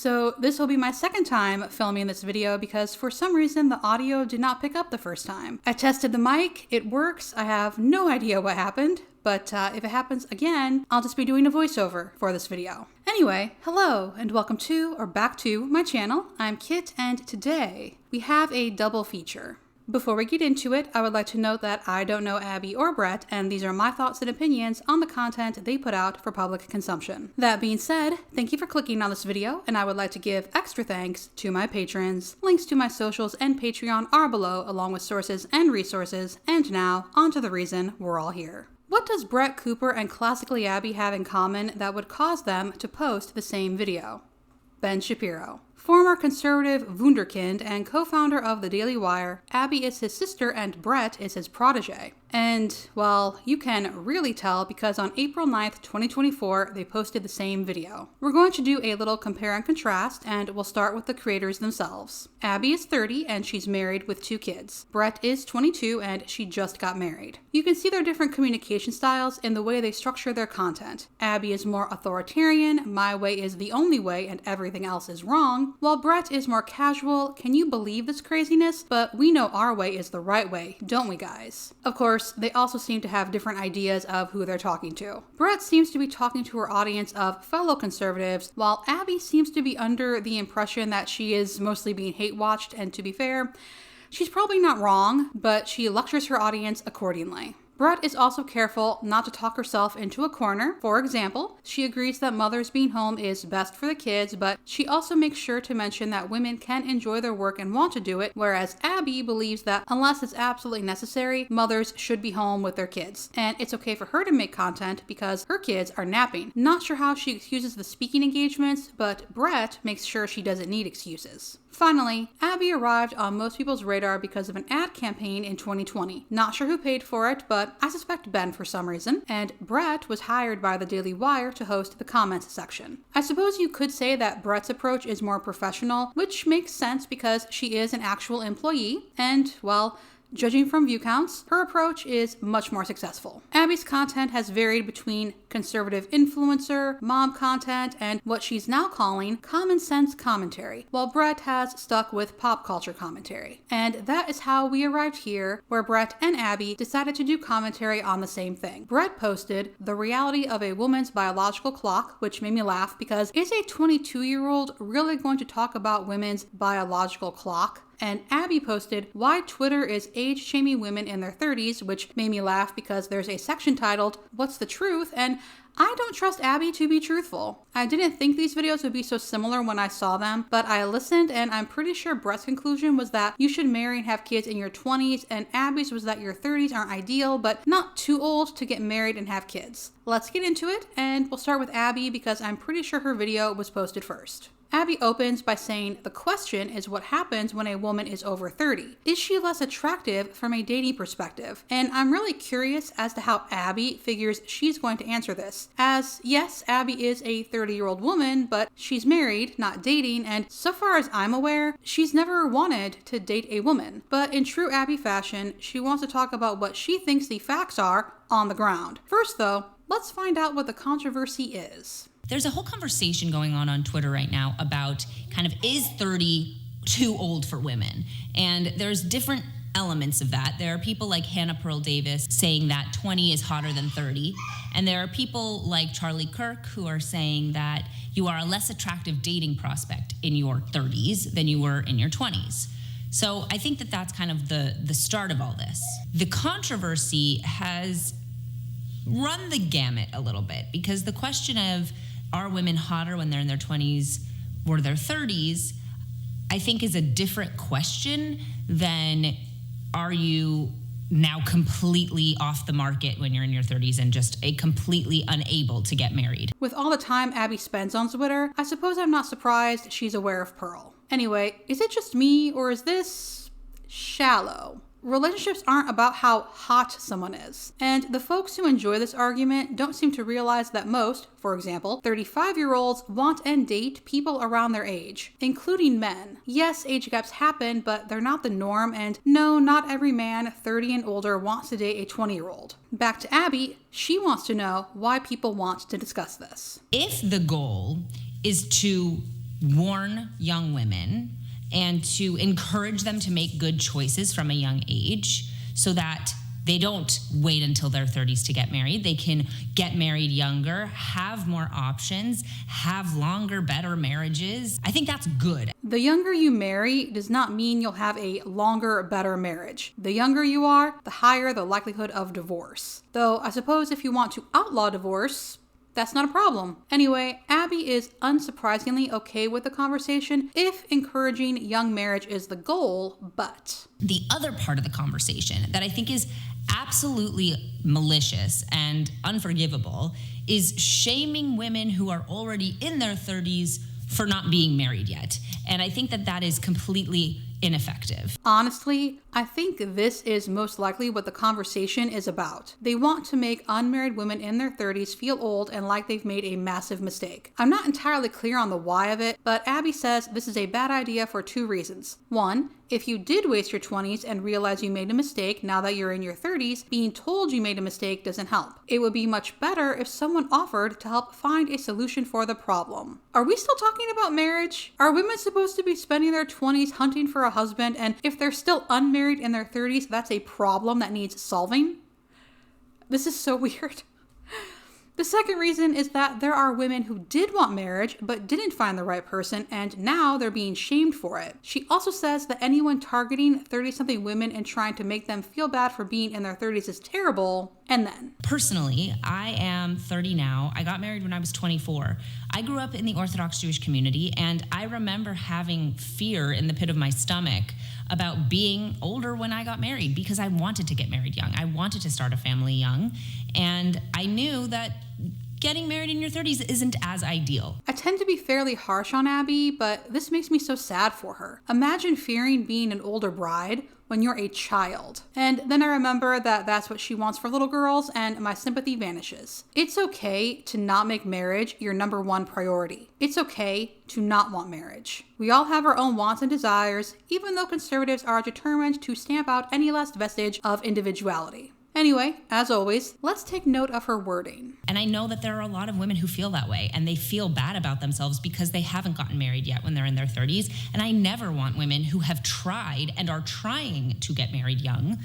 So this will be my second time filming this video because for some reason the audio did not pick up the first time. I tested the mic, it works, I have no idea what happened, but if it happens again, I'll just be doing a voiceover for this video. Anyway, hello and welcome to or back to my channel. I'm Kit and today we have a double feature. Before we get into it, I would like to note that I don't know Abby or Brett, and these are my thoughts and opinions on the content they put out for public consumption. That being said, thank you for clicking on this video, and I would like to give extra thanks to my patrons. Links to my socials and Patreon are below, along with sources and resources, and now, on to the reason we're all here. What does Brett Cooper and Classically Abby have in common that would cause them to post the same video? Ben Shapiro. Former conservative wunderkind and co-founder of the Daily Wire, Abby is his sister and Brett is his protege. And, well, you can really tell because on April 9th, 2024, they posted the same video. We're going to do a little compare and contrast, and we'll start with the creators themselves. Abby is 30 and she's married with 2 kids. Brett is 22 and she just got married. You can see their different communication styles in the way they structure their content. Abby is more authoritarian, my way is the only way and everything else is wrong, while Brett is more casual, can you believe this craziness? But we know our way is the right way, don't we guys? Of course, they also seem to have different ideas of who they're talking to. Brett seems to be talking to her audience of fellow conservatives, while Abby seems to be under the impression that she is mostly being hate-watched, and to be fair, she's probably not wrong, but she lectures her audience accordingly. Brett is also careful not to talk herself into a corner. For example, she agrees that mothers being home is best for the kids, but she also makes sure to mention that women can enjoy their work and want to do it, whereas Abby believes that unless it's absolutely necessary, mothers should be home with their kids. And it's okay for her to make content because her kids are napping. Not sure how she excuses the speaking engagements, but Brett makes sure she doesn't need excuses. Finally, Abby arrived on most people's radar because of an ad campaign in 2020. Not sure who paid for it, but I suspect Ben for some reason, and Brett was hired by the Daily Wire to host the comments section. I suppose you could say that Brett's approach is more professional, which makes sense because she is an actual employee, and, well, judging from view counts, her approach is much more successful. Abby's content has varied between conservative influencer, mom content, and what she's now calling common sense commentary, while Brett has stuck with pop culture commentary. And that is how we arrived here, where Brett and Abby decided to do commentary on the same thing. Brett posted The Reality of a Woman's Biological Clock, which made me laugh because is a 22-year-old really going to talk about women's biological clock? And Abby posted Why Twitter is Age-Shaming Women in Their 30s, which made me laugh because there's a section titled What's the Truth? And I don't trust Abby to be truthful. I didn't think these videos would be so similar when I saw them, but I listened and I'm pretty sure Brett's conclusion was that you should marry and have kids in your 20s, and Abby's was that your 30s aren't ideal, but not too old to get married and have kids. Let's get into it, and we'll start with Abby because I'm pretty sure her video was posted first. Abby opens by saying, the question is what happens when a woman is over 30. Is she less attractive from a dating perspective? And I'm really curious as to how Abby figures she's going to answer this. As, yes, Abby is a 30-year-old woman, but she's married, not dating, and so far as I'm aware, she's never wanted to date a woman. But in true Abby fashion, she wants to talk about what she thinks the facts are on the ground. First though, let's find out what the controversy is. There's a whole conversation going on Twitter right now about kind of is 30 too old for women? And there's different elements of that. There are people like Hannah Pearl Davis saying that 20 is hotter than 30. And there are people like Charlie Kirk who are saying that you are a less attractive dating prospect in your 30s than you were in your 20s. So I think that that's kind of the start of all this. The controversy has run the gamut a little bit because the question of are women hotter when they're in their 20s or their 30s, I think is a different question than are you now completely off the market when you're in your 30s and just completely unable to get married. With all the time Abby spends on Twitter, I suppose I'm not surprised she's aware of Pearl. Anyway, is it just me or is this shallow? Relationships aren't about how hot someone is. And the folks who enjoy this argument don't seem to realize that most, for example, 35-year-olds want and date people around their age, including men. Yes, age gaps happen, but they're not the norm, and no, not every man 30 and older wants to date a 20-year-old. Back to Abby, she wants to know why people want to discuss this. If the goal is to warn young women and to encourage them to make good choices from a young age so that they don't wait until their 30s to get married. They can get married younger, have more options, have longer, better marriages. I think that's good. The younger you marry does not mean you'll have a longer, better marriage. The younger you are, the higher the likelihood of divorce. Though I suppose if you want to outlaw divorce, that's not a problem. Anyway, Abby is unsurprisingly okay with the conversation if encouraging young marriage is the goal, but the other part of the conversation that I think is absolutely malicious and unforgivable is shaming women who are already in their 30s for not being married yet. And I think that that is completely ineffective. Honestly, I think this is most likely what the conversation is about. They want to make unmarried women in their 30s feel old and like they've made a massive mistake. I'm not entirely clear on the why of it, but Abby says this is a bad idea for 2 reasons. 1, if you did waste your 20s and realize you made a mistake now that you're in your 30s, being told you made a mistake doesn't help. It would be much better if someone offered to help find a solution for the problem. Are we still talking about marriage? Are women supposed to be spending their 20s hunting for a husband, and if they're still unmarried in their 30s, that's a problem that needs solving? This is so weird. The second reason is that there are women who did want marriage but didn't find the right person, and now they're being shamed for it. She also says that anyone targeting 30-something women and trying to make them feel bad for being in their 30s is terrible. And then, personally, I am 30 now. I got married when I was 24. I grew up in the Orthodox Jewish community, and I remember having fear in the pit of my stomach about being older when I got married because I wanted to get married young. I wanted to start a family young, and I knew that getting married in your 30s isn't as ideal. I tend to be fairly harsh on Abby, but this makes me so sad for her. Imagine fearing being an older bride when you're a child. And then I remember that that's what she wants for little girls, and my sympathy vanishes. It's okay to not make marriage your number 1 priority. It's okay to not want marriage. We all have our own wants and desires, even though conservatives are determined to stamp out any last vestige of individuality. Anyway, as always, let's take note of her wording. And I know that there are a lot of women who feel that way, and they feel bad about themselves because they haven't gotten married yet when they're in their 30s. And I never want women who have tried and are trying to get married young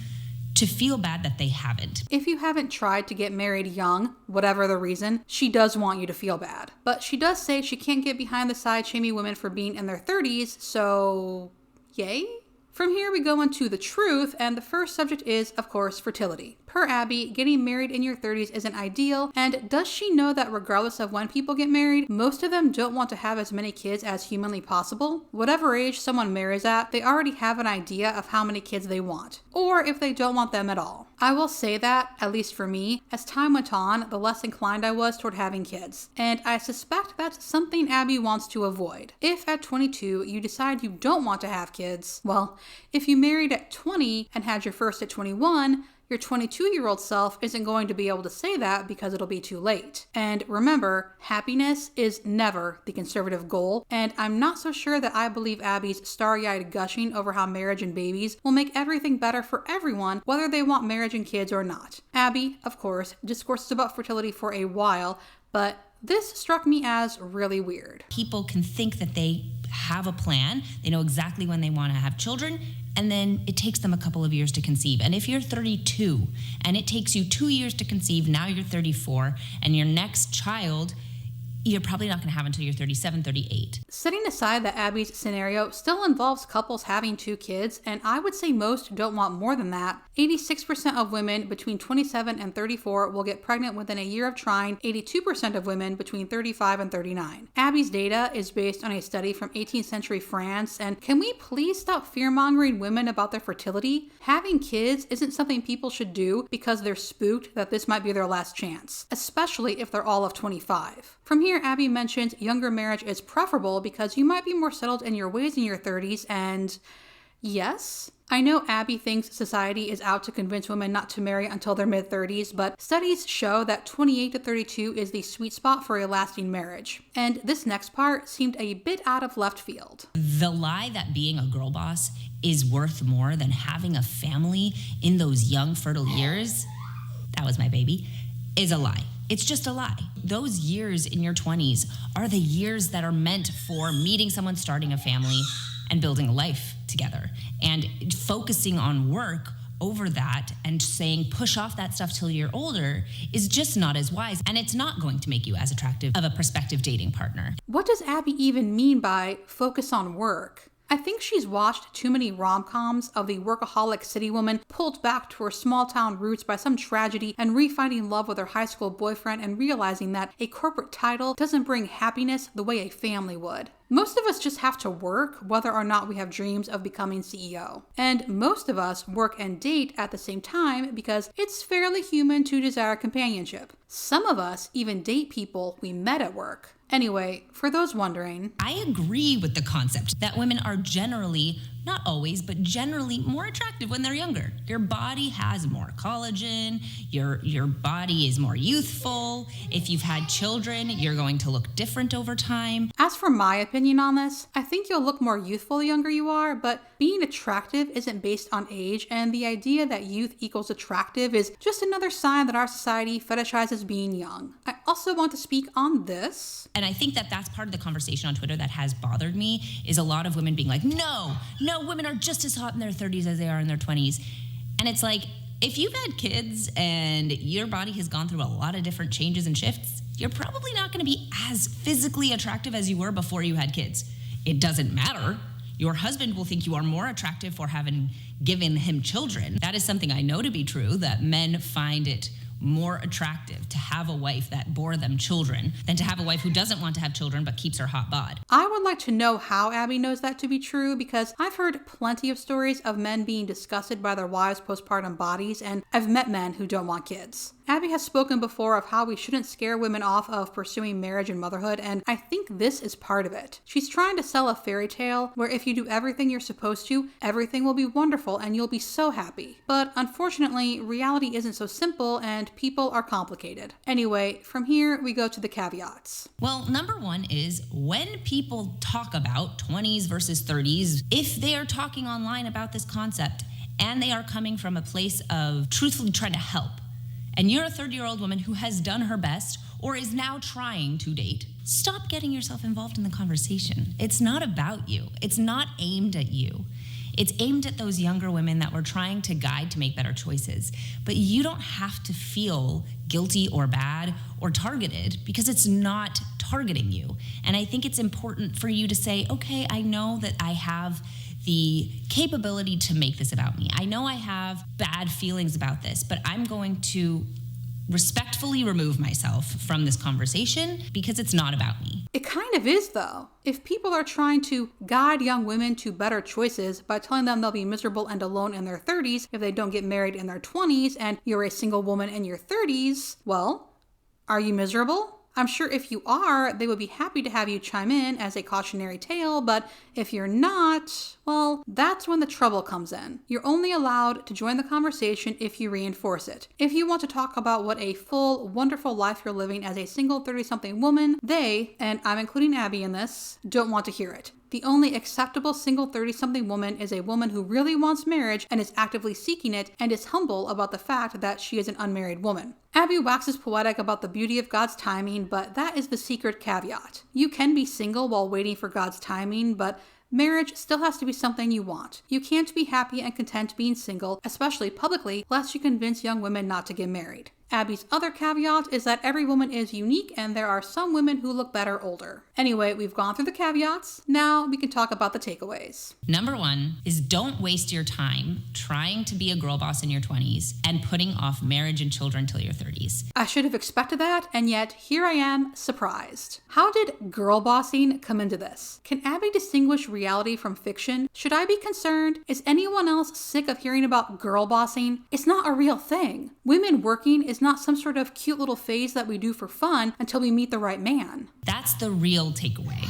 to feel bad that they haven't. If you haven't tried to get married young, whatever the reason, she does want you to feel bad. But she does say she can't get behind the side shaming women for being in their 30s, so yay? From here we go into the truth, and the first subject is, of course, fertility. Per Abby, getting married in your 30s isn't ideal, and does she know that regardless of when people get married, most of them don't want to have as many kids as humanly possible? Whatever age someone marries at, they already have an idea of how many kids they want, or if they don't want them at all. I will say that, at least for me, as time went on, the less inclined I was toward having kids, and I suspect that's something Abby wants to avoid. If at 22 you decide you don't want to have kids, well, if you married at 20 and had your first at 21, your 22-year-old self isn't going to be able to say that because it'll be too late. And remember, happiness is never the conservative goal, and I'm not so sure that I believe Abby's starry-eyed gushing over how marriage and babies will make everything better for everyone, whether they want marriage and kids or not. Abby, of course, discourses about fertility for a while, but this struck me as really weird. People can think that they have a plan, they know exactly when they want to have children, and then it takes them a couple of years to conceive. And if you're 32 and it takes you 2 years to conceive, now you're 34, and your next child you're probably not going to have until you're 37, 38. Setting aside that Abby's scenario still involves couples having 2 kids, and I would say most don't want more than that. 86% of women between 27 and 34 will get pregnant within a year of trying, 82% of women between 35 and 39. Abby's data is based on a study from 18th century France, and can we please stop fear-mongering women about their fertility? Having kids isn't something people should do because they're spooked that this might be their last chance, especially if they're all of 25. From here, Abby mentions younger marriage is preferable because you might be more settled in your ways in your 30s, and yes, I know Abby thinks society is out to convince women not to marry until their mid-30s, but studies show that 28 to 32 is the sweet spot for a lasting marriage. And this next part seemed a bit out of left field. The lie that being a girl boss is worth more than having a family in those young, fertile years, that was my baby, is a lie. It's just a lie. Those years in your 20s are the years that are meant for meeting someone, starting a family, and building a life together. And focusing on work over that and saying push off that stuff till you're older is just not as wise, and it's not going to make you as attractive of a prospective dating partner. What does Abby even mean by focus on work? I think she's watched too many rom-coms of the workaholic city woman pulled back to her small-town roots by some tragedy and refinding love with her high school boyfriend and realizing that a corporate title doesn't bring happiness the way a family would. Most of us just have to work whether or not we have dreams of becoming CEO. And most of us work and date at the same time because it's fairly human to desire companionship. Some of us even date people we met at work. Anyway, for those wondering, I agree with the concept that women are generally, not always, but generally more attractive when they're younger. Your body has more collagen, your body is more youthful. If you've had children, you're going to look different over time. As for my opinion on this, I think you'll look more youthful the younger you are, but being attractive isn't based on age, and the idea that youth equals attractive is just another sign that our society fetishizes being young. I also want to speak on this. And I think that that's part of the conversation on Twitter that has bothered me, is a lot of women being like, no, women are just as hot in their 30s as they are in their 20s. And it's like, if you've had kids and your body has gone through a lot of different changes and shifts, you're probably not going to be as physically attractive as you were before you had kids. It doesn't matter. Your husband will think you are more attractive for having given him children. That is something I know to be true, that men find it more attractive to have a wife that bore them children than to have a wife who doesn't want to have children but keeps her hot bod. I would like to know how Abby knows that to be true, because I've heard plenty of stories of men being disgusted by their wives' postpartum bodies, and I've met men who don't want kids. Abby has spoken before of how we shouldn't scare women off of pursuing marriage and motherhood, and I think this is part of it. She's trying to sell a fairy tale where if you do everything you're supposed to, everything will be wonderful and you'll be so happy. But unfortunately, reality isn't so simple and people are complicated. Anyway, from here we go to the caveats. Well, number one is when people talk about 20s versus 30s, if they are talking online about this concept and they are coming from a place of truthfully trying to help, and you're a 30-year-old woman who has done her best or is now trying to date, stop getting yourself involved in the conversation. It's not about you. It's not aimed at you. It's aimed at those younger women that we're trying to guide to make better choices. But you don't have to feel guilty or bad or targeted, because it's not targeting you. And I think it's important for you to say, okay, I know that I have the capability to make this about me. I know I have bad feelings about this, but I'm going to respectfully remove myself from this conversation because it's not about me. It kind of is, though. If people are trying to guide young women to better choices by telling them they'll be miserable and alone in their 30s if they don't get married in their 20s, and you're a single woman in your 30s, well, are you miserable? I'm sure if you are, they would be happy to have you chime in as a cautionary tale, but if you're not, well, that's when the trouble comes in. You're only allowed to join the conversation if you reinforce it. If you want to talk about what a full, wonderful life you're living as a single 30-something woman, they, and I'm including Abby in this, don't want to hear it. The only acceptable single 30-something woman is a woman who really wants marriage and is actively seeking it and is humble about the fact that she is an unmarried woman. Abby waxes poetic about the beauty of God's timing, but that is the secret caveat. You can be single while waiting for God's timing, but marriage still has to be something you want. You can't be happy and content being single, especially publicly, lest you convince young women not to get married. Abby's other caveat is that every woman is unique and there are some women who look better older. Anyway, we've gone through the caveats. Now we can talk about the takeaways. Number one is don't waste your time trying to be a girl boss in your 20s and putting off marriage and children till your 30s. I should have expected that, and yet here I am, surprised. How did GirlBossing come into this? Can Abby distinguish reality from fiction? Should I be concerned? Is anyone else sick of hearing about girlbossing? It's not a real thing. Women working is not some sort of cute little phase that we do for fun until we meet the right man. That's the real takeaway.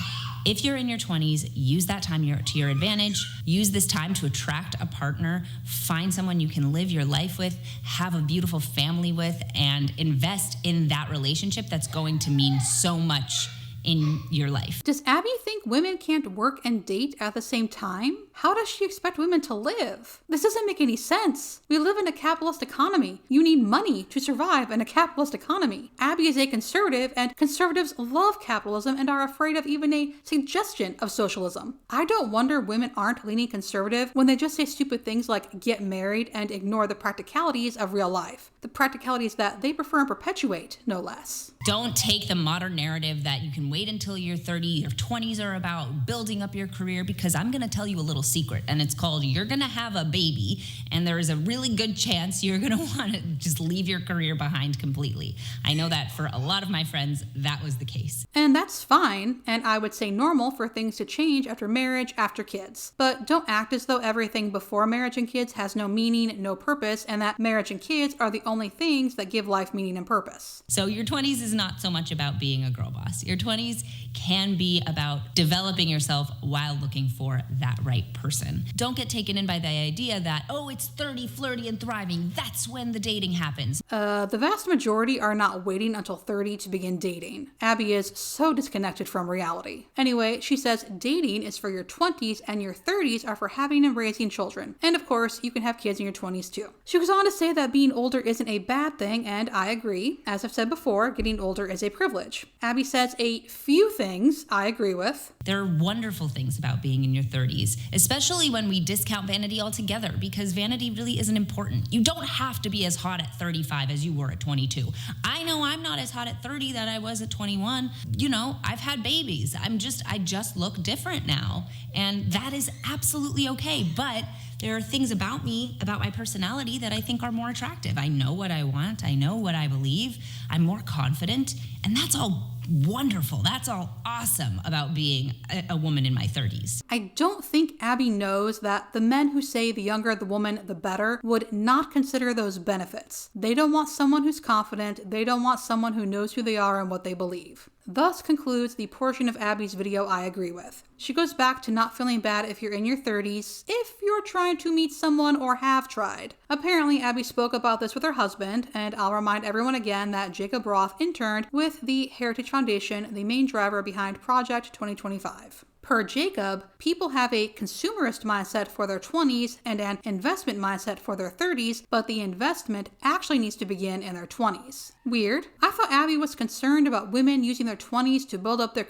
If you're in your 20s, use that time to your advantage. Use this time to attract a partner, find someone you can live your life with, have a beautiful family with, and invest in that relationship that's going to mean so much in your life. Does Abby think women can't work and date at the same time? How does she expect women to live? This doesn't make any sense. We live in a capitalist economy. You need money to survive in a capitalist economy. Abby is a conservative, and conservatives love capitalism and are afraid of even a suggestion of socialism. I don't wonder women aren't leaning conservative when they just say stupid things like get married and ignore the practicalities of real life. The practicalities that they prefer and perpetuate, no less. Don't take the modern narrative that you can wait until you're 30, your 20s are about building up your career, because I'm going to tell you a little secret, and it's called you're going to have a baby, and there is a really good chance you're going to want to just leave your career behind completely. I know that for a lot of my friends, that was the case. And that's fine, and I would say normal for things to change after marriage, after kids. But don't act as though everything before marriage and kids has no meaning, no purpose, and that marriage and kids are the only things that give life meaning and purpose. So your 20s is not so much about being a girl boss. Your 20s can be about developing yourself while looking for that right person. Don't get taken in by the idea that, oh, it's 30, flirty, and thriving. That's when the dating happens. The vast majority are not waiting until 30 to begin dating. Abby is so disconnected from reality. Anyway, she says dating is for your 20s and your 30s are for having and raising children. And of course, you can have kids in your 20s too. She goes on to say that being older isn't a bad thing, and I agree. As I've said before, getting older is a privilege. Abby says a few things I agree with. There are wonderful things about being in your 30s, especially when we discount vanity altogether, because vanity really isn't important. You don't have to be as hot at 35 as you were at 22. I know I'm not as hot at 30 that I was at 21. You know, I've had babies. I just look different now, and that is absolutely okay. But there are things about me, about my personality, that I think are more attractive. I know what I want. I know what I believe. I'm more confident. And that's all wonderful. That's all awesome about being a woman in my 30s. I don't think Abby knows that the men who say the younger the woman, the better, would not consider those benefits. They don't want someone who's confident. They don't want someone who knows who they are and what they believe. Thus concludes the portion of Abby's video I agree with. She goes back to not feeling bad if you're in your 30s, if you're trying to meet someone or have tried. Apparently, Abby spoke about this with her husband, and I'll remind everyone again that Jacob Roth interned with the Heritage Foundation, the main driver behind Project 2025. Per Jacob, people have a consumerist mindset for their 20s and an investment mindset for their 30s, but the investment actually needs to begin in their 20s. Weird. I thought Abby was concerned about women using their 20s to build up their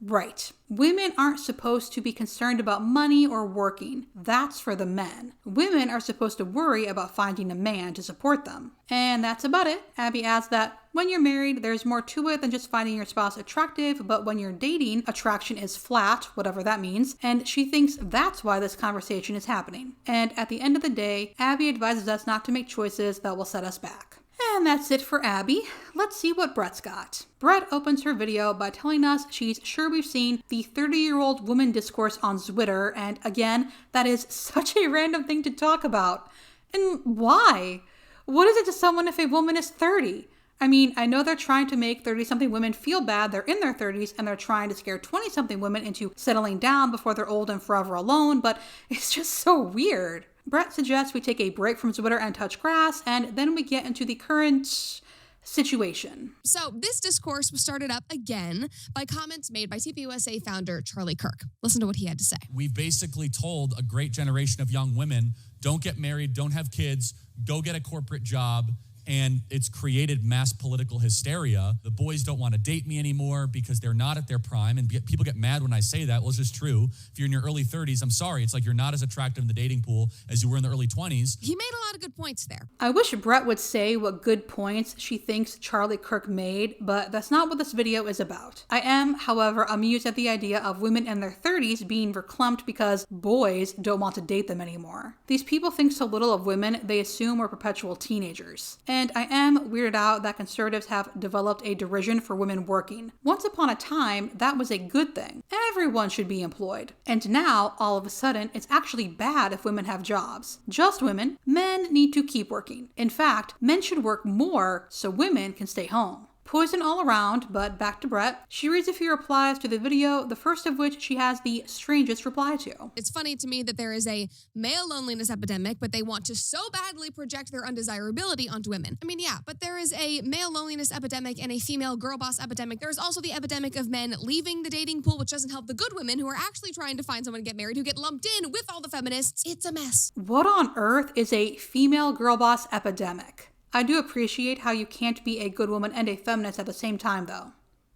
Right. Women aren't supposed to be concerned about money or working. That's for the men. Women are supposed to worry about finding a man to support them. And that's about it. Abby adds that when you're married, there's more to it than just finding your spouse attractive, but when you're dating, attraction is flat, whatever that means, and she thinks that's why this conversation is happening. And at the end of the day, Abby advises us not to make choices that will set us back. And that's it for Abby. Let's see what Brett's got. Brett opens her video by telling us she's sure we've seen the 30-year-old woman discourse on Twitter, and again, that is such a random thing to talk about. And why? What is it to someone if a woman is 30? I mean, I know they're trying to make 30-something women feel bad they're in their 30s, and they're trying to scare 20-something women into settling down before they're old and forever alone, but it's just so weird. Brett suggests we take a break from Twitter and touch grass, and then we get into the current situation. So this discourse was started up again by comments made by TPUSA founder Charlie Kirk. Listen to what he had to say. We've basically told a great generation of young women, don't get married, don't have kids, go get a corporate job. And it's created mass political hysteria. The boys don't want to date me anymore because they're not at their prime. And people get mad when I say that. Well, it's just true. If you're in your early 30s, I'm sorry. It's like you're not as attractive in the dating pool as you were in the early 20s. He made a lot of good points there. I wish Brett would say what good points she thinks Charlie Kirk made, but that's not what this video is about. I am, however, amused at the idea of women in their 30s being verklempt because boys don't want to date them anymore. These people think so little of women, they assume we're perpetual teenagers. And I am weirded out that conservatives have developed a derision for women working. Once upon a time, that was a good thing. Everyone should be employed. And now, all of a sudden, it's actually bad if women have jobs. Just women. Men need to keep working. In fact, men should work more so women can stay home. Poison all around, but back to Brett. She reads a few replies to the video, the first of which she has the strangest reply to. It's funny to me that there is a male loneliness epidemic, but they want to so badly project their undesirability onto women. I mean, yeah, but there is a male loneliness epidemic and a female girl boss epidemic. There's also the epidemic of men leaving the dating pool, which doesn't help the good women who are actually trying to find someone to get married, who get lumped in with all the feminists. It's a mess. What on earth is a female girl boss epidemic? I do appreciate how you can't be a good woman and a feminist at the same time, though.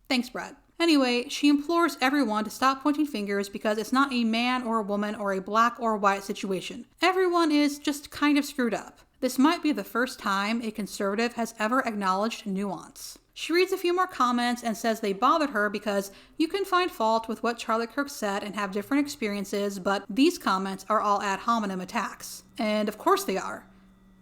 Thanks, Brett. Anyway, she implores everyone to stop pointing fingers because it's not a man or a woman or a black or white situation. Everyone is just kind of screwed up. This might be the first time a conservative has ever acknowledged nuance. She reads a few more comments and says they bothered her because you can find fault with what Charlie Kirk said and have different experiences, but these comments are all ad hominem attacks. And of course they are.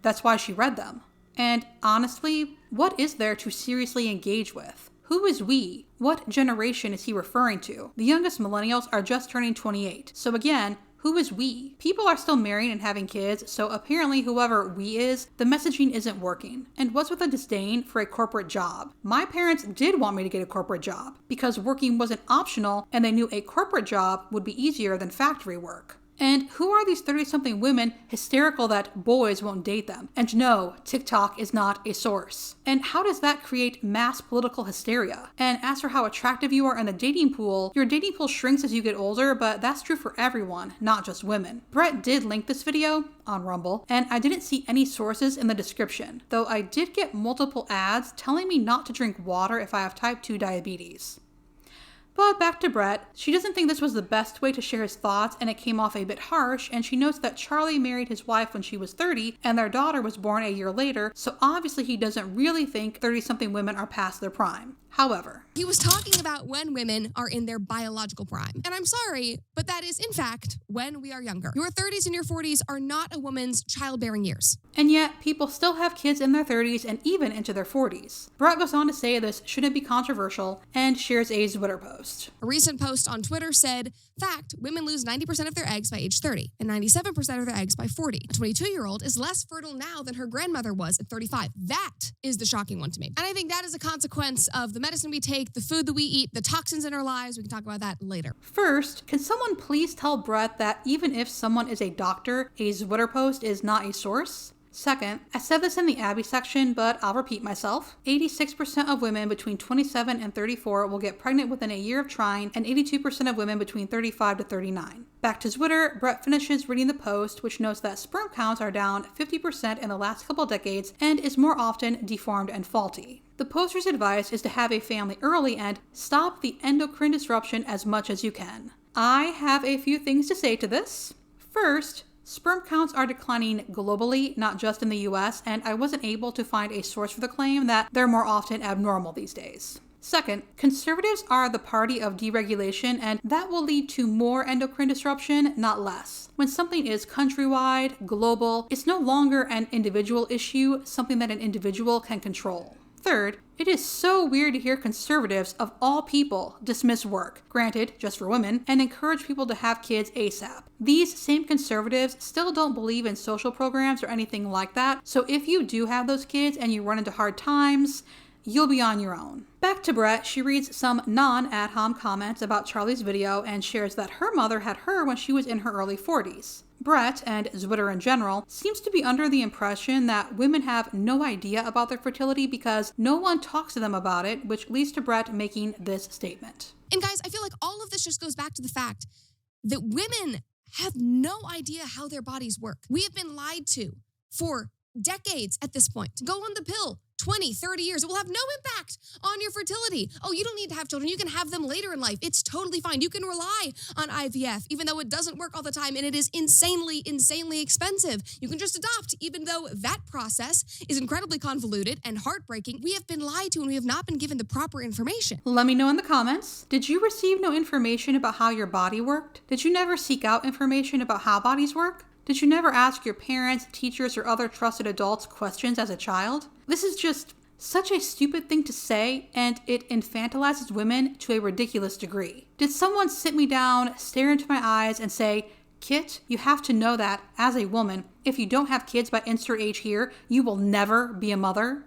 That's why she read them. And honestly, what is there to seriously engage with? Who is we? What generation is he referring to? The youngest millennials are just turning 28. So again, who is we? People are still marrying and having kids, so apparently whoever we is, the messaging isn't working. And what's with the disdain for a corporate job? My parents did want me to get a corporate job because working wasn't optional and they knew a corporate job would be easier than factory work. And who are these 30-something women hysterical that boys won't date them? And no, TikTok is not a source. And how does that create mass political hysteria? And as for how attractive you are in the dating pool, your dating pool shrinks as you get older, but that's true for everyone, not just women. Brett did link this video on Rumble, and I didn't see any sources in the description, though I did get multiple ads telling me not to drink water if I have type 2 diabetes. But back to Brett, she doesn't think this was the best way to share his thoughts and it came off a bit harsh, and she notes that Charlie married his wife when she was 30 and their daughter was born a year later, so obviously he doesn't really think 30-something women are past their prime. However, he was talking about when women are in their biological prime. And I'm sorry, but that is in fact when we are younger. Your 30s and your 40s are not a woman's childbearing years. And yet, people still have kids in their 30s and even into their 40s. Brett goes on to say this shouldn't be controversial and shares a Twitter post. A recent post on Twitter said, fact, women lose 90% of their eggs by age 30 and 97% of their eggs by 40. A 22-year-old is less fertile now than her grandmother was at 35. That is the shocking one to me. And I think that is a consequence of the medicine we take, the food that we eat, the toxins in our lives. We can talk about that later. First, can someone please tell Brett that even if someone is a doctor, a Twitter post is not a source? Second, I said this in the Abby section, but I'll repeat myself. 86% of women between 27 and 34 will get pregnant within a year of trying, and 82% of women between 35 to 39. Back to Twitter, Brett finishes reading the post, which notes that sperm counts are down 50% in the last couple decades and is more often deformed and faulty. The poster's advice is to have a family early and stop the endocrine disruption as much as you can. I have a few things to say to this. First, sperm counts are declining globally, not just in the US, and I wasn't able to find a source for the claim that they're more often abnormal these days. Second, conservatives are the party of deregulation, and that will lead to more endocrine disruption, not less. When something is countrywide, global, it's no longer an individual issue, something that an individual can control. Third, it is so weird to hear conservatives, of all people, dismiss work, granted, just for women, and encourage people to have kids ASAP. These same conservatives still don't believe in social programs or anything like that, so if you do have those kids and you run into hard times, you'll be on your own. Back to Brett, she reads some non-ad hom comments about Charlie's video and shares that her mother had her when she was in her early 40s. Brett, and Twitter in general, seems to be under the impression that women have no idea about their fertility because no one talks to them about it, which leads to Brett making this statement. And guys, I feel like all of this just goes back to the fact that women have no idea how their bodies work. We have been lied to for decades at this point. Go on the pill. 20, 30 years, it will have no impact on your fertility. Oh, you don't need to have children. You can have them later in life. It's totally fine. You can rely on IVF, even though it doesn't work all the time and it is insanely, insanely expensive. You can just adopt, even though that process is incredibly convoluted and heartbreaking. We have been lied to and we have not been given the proper information. Let me know in the comments. Did you receive no information about how your body worked? Did you never seek out information about how bodies work? Did you never ask your parents, teachers, or other trusted adults questions as a child? This is just such a stupid thing to say, and it infantilizes women to a ridiculous degree. Did someone sit me down, stare into my eyes, and say, Kit, you have to know that, as a woman, if you don't have kids by insert age here, you will never be a mother?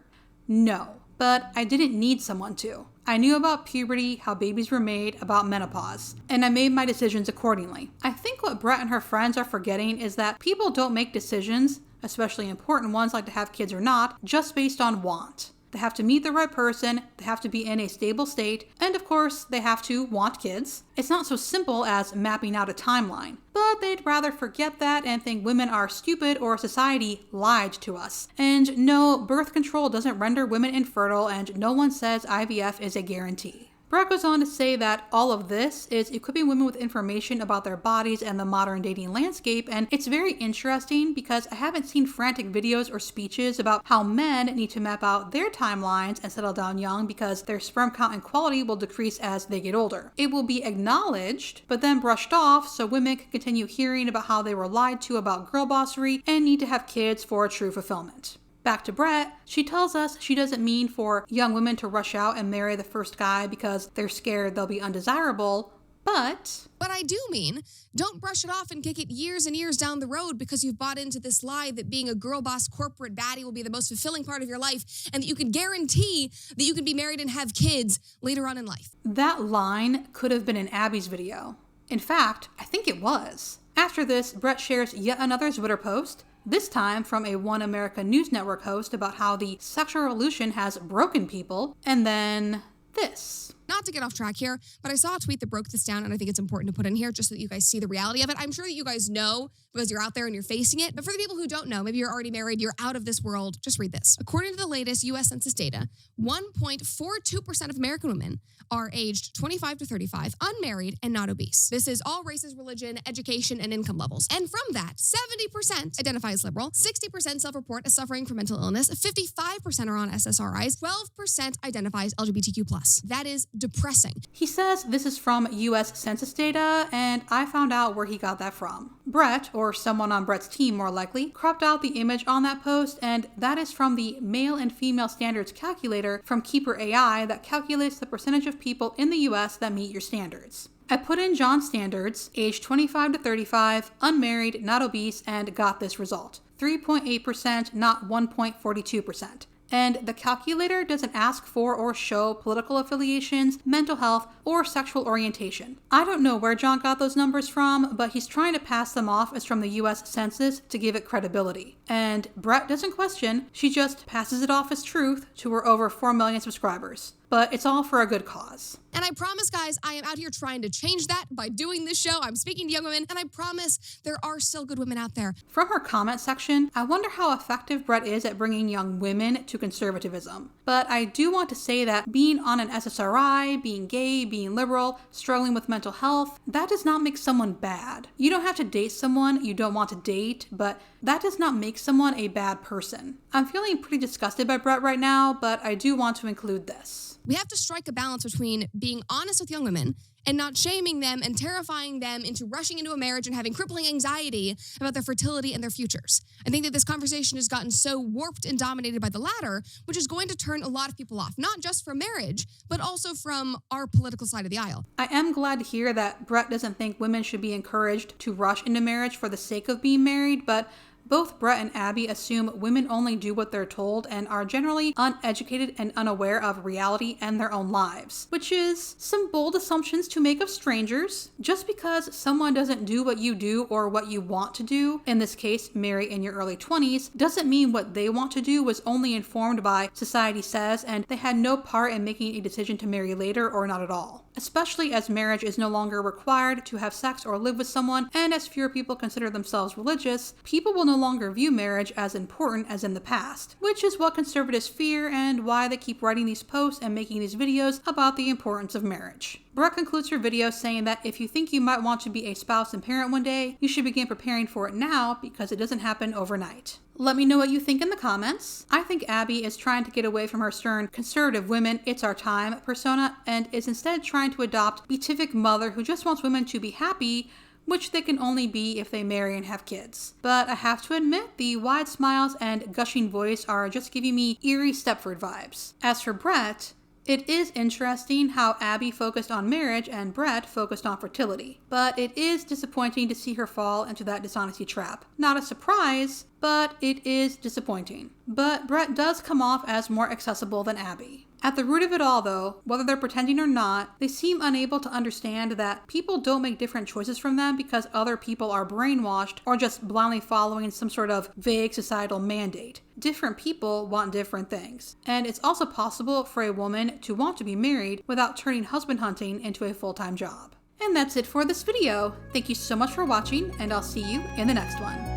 No. but I didn't need someone to. I knew about puberty, how babies were made, about menopause, and I made my decisions accordingly. I think what Brett and her friends are forgetting is that people don't make decisions, especially important ones like to have kids or not, just based on want. They have to meet the right person, they have to be in a stable state, and of course, they have to want kids. It's not so simple as mapping out a timeline, but they'd rather forget that and think women are stupid or society lied to us. And no, birth control doesn't render women infertile, and no one says IVF is a guarantee. Brett goes on to say that all of this is equipping women with information about their bodies and the modern dating landscape, and it's very interesting because I haven't seen frantic videos or speeches about how men need to map out their timelines and settle down young because their sperm count and quality will decrease as they get older. It will be acknowledged, but then brushed off so women can continue hearing about how they were lied to about girlbossery and need to have kids for true fulfillment. Back to Brett, she tells us she doesn't mean for young women to rush out and marry the first guy because they're scared they'll be undesirable, but I do mean, don't brush it off and kick it years and years down the road because you've bought into this lie that being a girl boss corporate baddie will be the most fulfilling part of your life and that you can guarantee that you can be married and have kids later on in life. That line could have been in Abby's video. In fact, I think it was. After this, Brett shares yet another Twitter post, this time from a One America News Network host about how the sexual revolution has broken people, and then this. Not to get off track here, but I saw a tweet that broke this down and I think it's important to put in here just so that you guys see the reality of it. I'm sure that you guys know because you're out there and you're facing it, but for the people who don't know, maybe you're already married, you're out of this world, just read this. According to the latest U.S. Census data, 1.42% of American women are aged 25 to 35, unmarried, and not obese. This is all races, religion, education, and income levels. And from that, 70% identify as liberal, 60% self-report as suffering from mental illness, 55% are on SSRIs, 12% identify as LGBTQ+. That is depressing. He says this is from U.S. Census data, and I found out where he got that from. Brett, or someone on Brett's team more likely, cropped out the image on that post, and that is from the male and female standards calculator from Keeper AI that calculates the percentage of people in the U.S. that meet your standards. I put in John's standards, age 25 to 35, unmarried, not obese, and got this result. 3.8%, not 1.42%. And the calculator doesn't ask for or show political affiliations, mental health, or sexual orientation. I don't know where John got those numbers from, but he's trying to pass them off as from the US Census to give it credibility. And Brett doesn't question, she just passes it off as truth to her over 4 million subscribers. But it's all for a good cause. And I promise, guys, I am out here trying to change that by doing this show. I'm speaking to young women, and I promise there are still good women out there. From her comment section, I wonder how effective Brett is at bringing young women to conservatism. But I do want to say that being on an SSRI, being gay, being liberal, struggling with mental health, that does not make someone bad. You don't have to date someone you don't want to date, but that does not make someone a bad person. I'm feeling pretty disgusted by Brett right now, but I do want to include this. We have to strike a balance between being honest with young women and not shaming them and terrifying them into rushing into a marriage and having crippling anxiety about their fertility and their futures. I think that this conversation has gotten so warped and dominated by the latter, which is going to turn a lot of people off, not just from marriage, but also from our political side of the aisle. I am glad to hear that Brett doesn't think women should be encouraged to rush into marriage for the sake of being married, but both Brett and Abby assume women only do what they're told and are generally uneducated and unaware of reality and their own lives, which is some bold assumptions to make of strangers. Just because someone doesn't do what you do or what you want to do, in this case, marry in your early 20s, doesn't mean what they want to do was only informed by society says and they had no part in making a decision to marry later or not at all. Especially as marriage is no longer required to have sex or live with someone, and as fewer people consider themselves religious, people will no longer view marriage as important as in the past, which is what conservatives fear and why they keep writing these posts and making these videos about the importance of marriage. Brett concludes her video saying that if you think you might want to be a spouse and parent one day, you should begin preparing for it now because it doesn't happen overnight. Let me know what you think in the comments. I think Abby is trying to get away from her stern, conservative women, it's our time persona, and is instead trying to adopt beatific mother who just wants women to be happy, which they can only be if they marry and have kids. But I have to admit, the wide smiles and gushing voice are just giving me eerie Stepford vibes. As for Brett, It is interesting how Abby focused on marriage and Brett focused on fertility, but it is disappointing to see her fall into that dishonesty trap. Not a surprise, but it is disappointing. But Brett does come off as more accessible than Abby. At the root of it all, though, whether they're pretending or not, they seem unable to understand that people don't make different choices from them because other people are brainwashed or just blindly following some sort of vague societal mandate. Different people want different things. And it's also possible for a woman to want to be married without turning husband hunting into a full-time job. And that's it for this video. Thank you so much for watching, and I'll see you in the next one.